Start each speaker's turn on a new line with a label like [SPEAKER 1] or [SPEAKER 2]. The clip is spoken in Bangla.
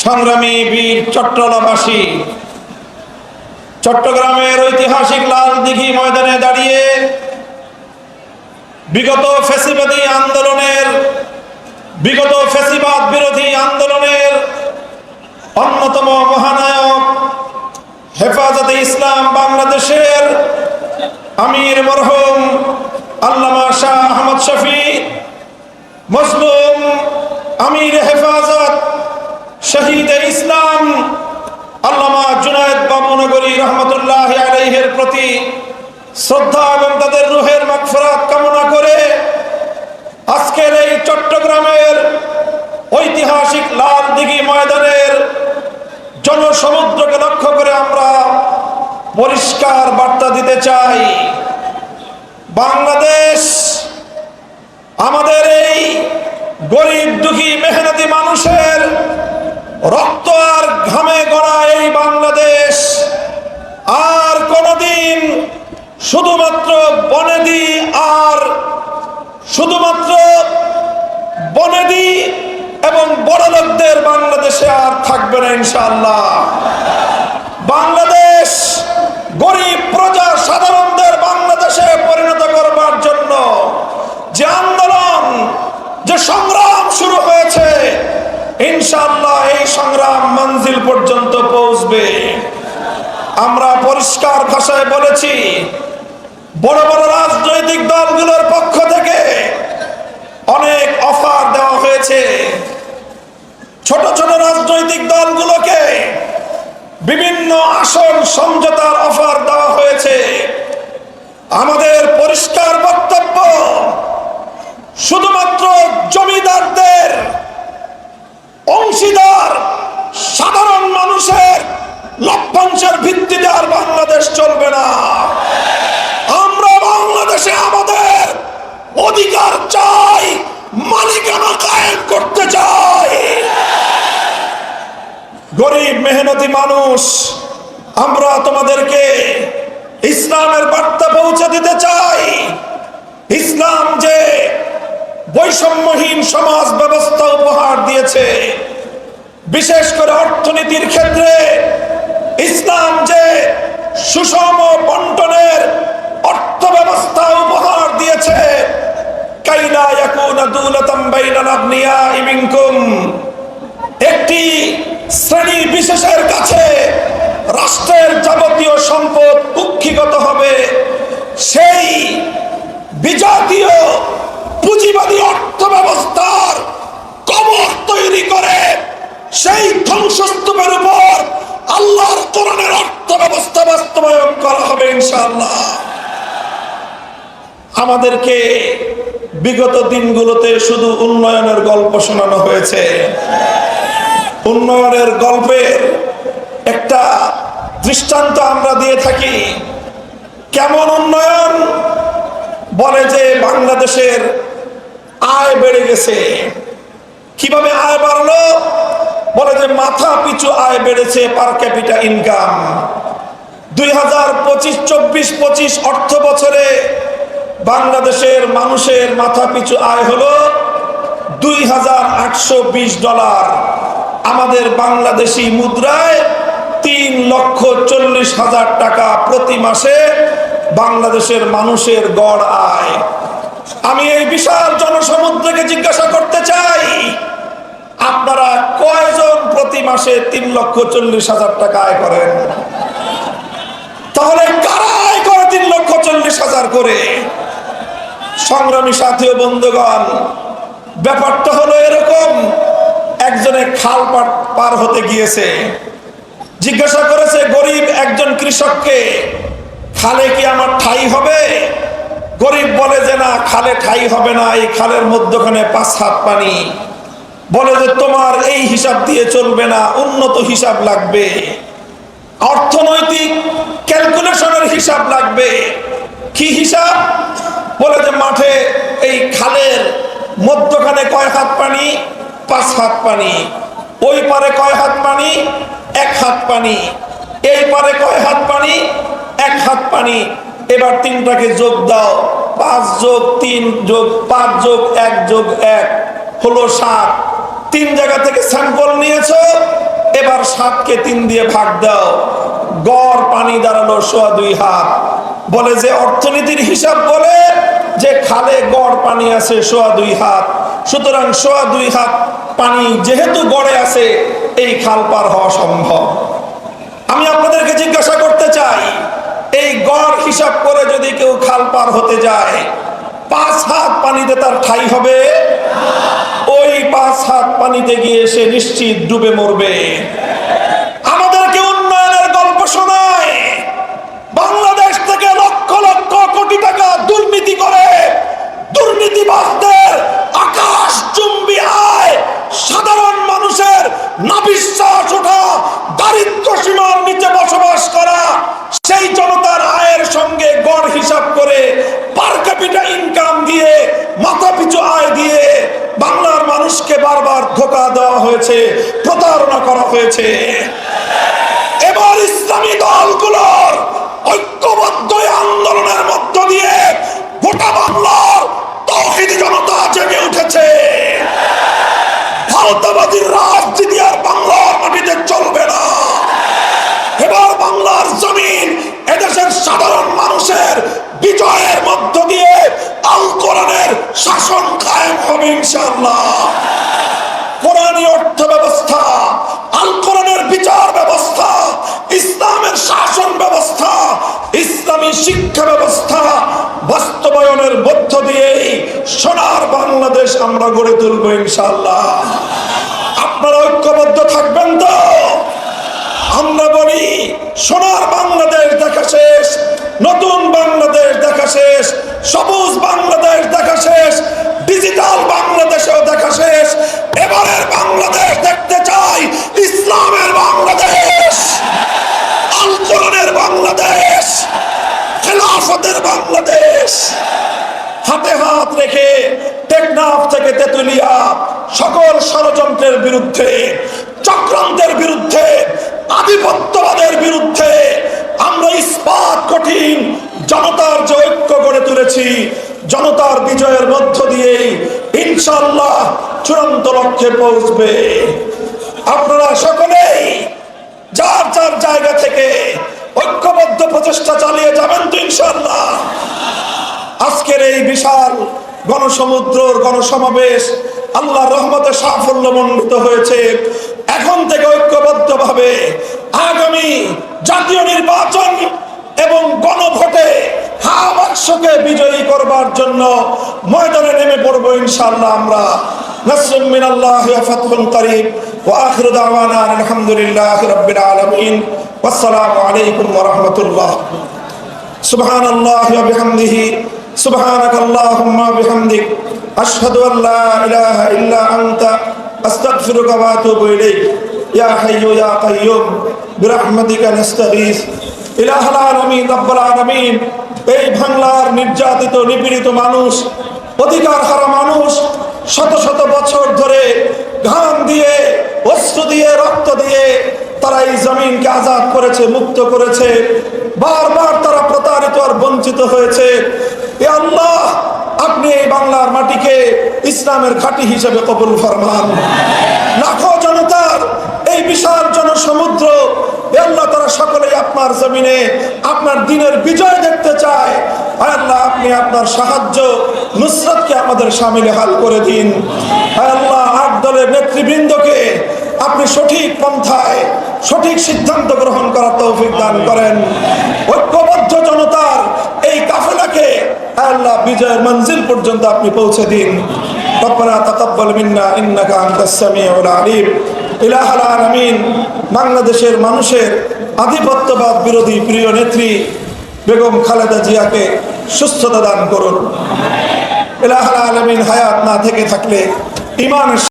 [SPEAKER 1] সংগ্রামী বীর চট্টলাবাসী, চট্টগ্রামের ঐতিহাসিক লাল দিঘি ময়দানে দাঁড়িয়ে বিগত ফ্যাসিবাদ বিরোধী আন্দোলনের অন্যতম মহানায়ক হেফাজতে ইসলাম বাংলাদেশের আমির মরহুম আল্লামা শাহ আহমদ শফি, মজলুম আমির হেফাজত শহীদ ইসলাম আল্লামা জুনায়েদ বাবুনগরী রহমতুল্লাহ আলাইহির প্রতি শ্রদ্ধা এবং তাদের রুহের মাগফিরাত কামনা করে আজকের এই চট্টগ্রামের ঐতিহাসিক লাল দিঘি ময়দানের জনসমুদ্রকে লক্ষ্য করে আমরা পরিষ্কার বার্তা দিতে চাই। বাংলাদেশ, আমাদের এই গরিব দুঃখী মেহনতি মানুষের রক্ত আর ঘামে গড়া এই বাংলাদেশ আর কোনদিন শুধুমাত্র বনেদি এবং বড়লোকদের বাংলাদেশে আর থাকবে না ইনশাআল্লাহ। বাংলাদেশ গরিব প্রজা সাধারণদের বাংলাদেশে পরিণত করবার জন্য যে আন্দোলন, যে সংগ্রাম শুরু হয়েছে, ইনশাআল্লাহ এই সংগ্রাম মঞ্জিল পর্যন্ত পৌঁছবে। আমরা পরিষ্কার ভাষায় বলেছি, বড় বড় রাজনৈতিক দলগুলোর পক্ষ থেকে অনেক অফার দেওয়া হয়েছে। ছোট ছোট রাজনৈতিক দলগুলোকে বিভিন্ন আসন সমঝোতার অফার দেওয়া হয়েছে। আমাদের পরিষ্কার বক্তব্য, শুধুমাত্র জমিদারদের অংশীদার সাধারণ মানুষের লভ্যাংশের ভিত্তিতে আর বাংলাদেশ চলবে না। আমরা বাংলাদেশে আমাদের অধিকার চাই, মালিকানা কায়েম করতে চাই। গরিব মেহনতি মানুষ, আমরা তোমাদেরকে ইসলামের বার্তা পৌঁছে দিতে চাই। ইসলাম যে বৈষম্যহীন সমাজ ব্যবস্থা উপহার দিয়েছে, বিশেষ করে অর্থনীতির ক্ষেত্রে ইসলাম যে সুষম বন্টনের অর্থ ব্যবস্থা উপহার দিয়েছে, কাইলা ইয়াকুনা দুলাতাম বাইনাল আগনিয়াই মিনকুম, একটি শ্রেণী বিশেষের কাছে রাষ্ট্রের যাবতীয় সম্পদ কুক্ষিগত হবে, সেই বিজাতীয় পুঁজিবাদী অর্থ ব্যবস্থার কবর তৈরি করে সেই ধ্বংসস্তূপের উপর আল্লাহর কোরআনের অর্থ ব্যবস্থা বাস্তবায়ন করা হবে ইনশাআল্লাহ। আমাদেরকে বিগত দিনগুলোতে শুধু উন্নয়নের গল্প শোনানো হয়েছে। উন্নয়নের গল্পের একটা দৃষ্টান্ত আমরা দিয়ে থাকি। কেমন উন্নয়ন? বলে যে বাংলাদেশের আয় বেড়ে গেছে। কিভাবে আয় বাড়লো? বলে যে মাথা পিছু আয় বেড়েছে, পার ক্যাপিটা ইনকাম। 2025-24-25 অর্থ বছরে বাংলাদেশের মানুষের মাথা পিছু আয় হলো $2,820। আমাদের বাংলাদেশি মুদ্রায় 3,40,000 টাকা প্রতি মাসে বাংলাদেশের মানুষের গড় আয়। আমি এই বিশাল জনসমুদ্রকে জিজ্ঞাসা করতে চাই, আপনারা কয়জন প্রতি মাসে 3,40,000 টাকা আয় করেন? তাহলে কারা আয় করে 3,40,000 করে? সংগ্রামী সাথী ও বন্ধুগণ, ব্যাপারটা হলো এরকম। একজনে খাল পার হতে গিয়েছে, জিজ্ঞাসা করেছে গরিব একজন কৃষককে, খালে কি আমার ঠাই হবে? গরিব বলে যে না, খালে ঠাই হবে না, এই খালের মধ্যখানে 5 হাত পানি। বলে যে তোমার এই হিসাব দিয়ে চলবে না, উন্নত হিসাব লাগবে, অর্থনৈতিক ক্যালকুলেশনের হিসাব লাগবে। কি হিসাব? বলে যে মাঠে এই খালের মধ্যখানে কয় হাত পানি? 5 হাত পানি। ওই পারে কয় হাত পানি? 1 হাত পানি। এই পারে কয় হাত পানি? 1 হাত পানি। এবার তিনটাকে যোগ দাও, 5 যোগ 3 যোগ 5 যোগ 1 যোগ 1 হলো 7। 3 জায়গা থেকে স্যাম্পল নিয়েছো, আর 7কে 3 দিয়ে ভাগ দাও, গড় পানি দাঁড়ালো 2.25 হাত। বলে যে অর্থনীতির হিসাব বলে যে খালে গড় পানি আছে 2.25 হাত, সুতরাং 2.25 হাত পানি যেহেতু গড়ে আছে এই খাল পার হওয়া সম্ভব। আমি আপনাদেরকে জিজ্ঞাসা করতে চাই, এই গড় হিসাব করে যদি কেউ খাল পার হতে যায় 5 হাত পানিতে তার ঠাঁই হবে? ওই 5 হাত পানিতে গিয়ে সে নিশ্চিত ডুবে মরবে। আমাদেরকে উন্নয়নের গল্প শোনায়, বাংলাদেশ থেকে লক্ষ লক্ষ কোটি টাকা দুর্নীতি করে দুর্নীতিবাজদের আকাশচুম্বী আয়, সাধারণ মানুষের নাভিশ্বাস ওঠা, দারিদ্র সীমার নিচে বসবাস করা সেই জনতার আয়ের সঙ্গে গড় হিসাব করে পার ক্যাপিটা ইনকাম দিয়ে মাথাপিছু আয় দিয়ে বাংলার মানুষকে বারবার ধোঁকা দেওয়া হয়েছে, প্রতারণা করা হয়েছে। এবার ইসলামী দলগুলোর ঐক্যবদ্ধ আন্দোলনের মধ্য দিয়ে গোটা বাংলার তৌহিদি জনতা জেগে উঠেছে। ভারতবাদীর রাজনীতি আর বাংলার মাটিতে চলবে না। এবার বাংলার জমিন এদেশের সাধারণ মানুষের বিজয়ের মধ্য দিয়ে আল কোরআনের শাসন কায়েম হবে ইনশাআল্লাহ। কোরআনী অর্থ ব্যবস্থা, আল কোরআনের বিচার ব্যবস্থা, ইসলামের শাসন ব্যবস্থা, ইসলামী শিক্ষা ব্যবস্থা বাস্তবায়নের মধ্য দিয়েই সোনার বাংলাদেশ আমরা গড়ে তুলব ইনশাআল্লাহ। আপনারা ঐক্যবদ্ধ থাকবেন তো? আমরা বলি সোনার বাংলাদেশ দেখা শেষ, নতুন বাংলাদেশ দেখা শেষ, সবুজ বাংলাদেশ দেখা শেষ, ডিজিটাল বাংলাদেশেও দেখা শেষ। এবারের বাংলাদেশ দেখতে চাই ইসলামের বাংলাদেশ, আল কোরআনের বাংলাদেশ, খেলাফতের বাংলাদেশ। হাতে হাত রেখে টেকনাফ থেকে তেতুলিয়া সকল ষড়যন্ত্রের বিরুদ্ধে, চক্রান্তের বিরুদ্ধে, আধিপত্যবাদের বিরুদ্ধে আমরা ইস্পাত কঠিন জনতার যে ঐক্য গড়ে তুলেছি, জনতার বিজয়ের মধ্য দিয়ে ইনশাআল্লাহ চূড়ান্ত লক্ষ্যে পৌঁছবে। আপনারা সকলেই যার যার জায়গা থেকে ঐক্যবদ্ধ প্রচেষ্টা চালিয়ে যাবেন তো ইনশাআল্লাহ। আজকের এই বিশাল গণসমুদ্রর গণসমাবেশ আল্লাহর রহমতে সাফল্যমণ্ডিত হয়েছে। এখন থেকে ঐক্যবদ্ধভাবে আগামী জাতীয় নির্বাচন এবং গণভোটে হাওয়াকে বিজয়ী করবার জন্য ময়দানে নেমে পড়বো ইনশাআল্লাহ। আমরা নাসরুম মিনাল্লাহি ওয়া ফাতহুন করিব ওয়া আখিরু দাওয়ানা আলহামদুলিল্লাহি রাব্বিল আলামিন। ওয়াসসালামু আলাইকুম ওয়া রাহমাতুল্লাহ। সুবহানাল্লাহি ওয়া বিহামদিহি সুবহানাকাল্লাহুম্মা ওয়া বিহামদিক আশহাদু আল লা ইলাহা ইল্লা আনতা আস্তাগফিরুকা ওয়া আতুবু ইলাইক। ইয়া হাইয়্যু ইয়া কাইয়্যুম বিরহমাতিকা নাস্তাগীস। ইলাহুল আলামিন রব্বুল আলামিন, এই বাংলার নির্যাতিত নিপীড়িত মানুষ, অধিকার হারা মানুষ শত শত বছর ধরে ঘাম দিয়ে, অশ্রু দিয়ে, রক্ত দিয়ে তারা এই জমিনকে আজাদ করেছে, মুক্ত করেছে। বারবার তারা প্রতারিত আর বঞ্চিত হয়েছে। এ আল্লাহ, আপনি এই বাংলার মাটিকে ইসলামের ঘাঁটি হিসেবে কবুল ফরমান। লাখো জনতার এই বিশাল জনসমুদ্র, এ আল্লাহ, তারা সকলেই আপনার জমিনে আপনার দিনের বিজয় দেখতে চায়। আল্লাহ, আপনি আপনার সাহায্য নুসরতকে আমাদের শামিলে হাল করে দিন। আল্লাহ, 8 দলের নেতৃবৃন্দকে আপনি সঠিক পন্থায় সঠিক সিদ্ধান্ত গ্রহণ করার তৌফিক দান করেন। ঐক্যবদ্ধ জনতার এই কাফেলাকে আল্লাহ বিজয়ের মঞ্জিল পর্যন্ত আপনি পৌঁছে দিন। রব্বানা তাকাব্বাল মিন্না ইন্নাকা আনতাস সামিউল আলিম। ইলাহুল আলামিন, বাংলাদেশের মানুষের আধিপত্যবাদ বিরোধী প্রিয় নেত্রী বেগম খালেদা জিয়াকে সুস্থতা দান করুন। ইলাহুল আলামিন, হায়াত না থেকে থাকলে ঈমানের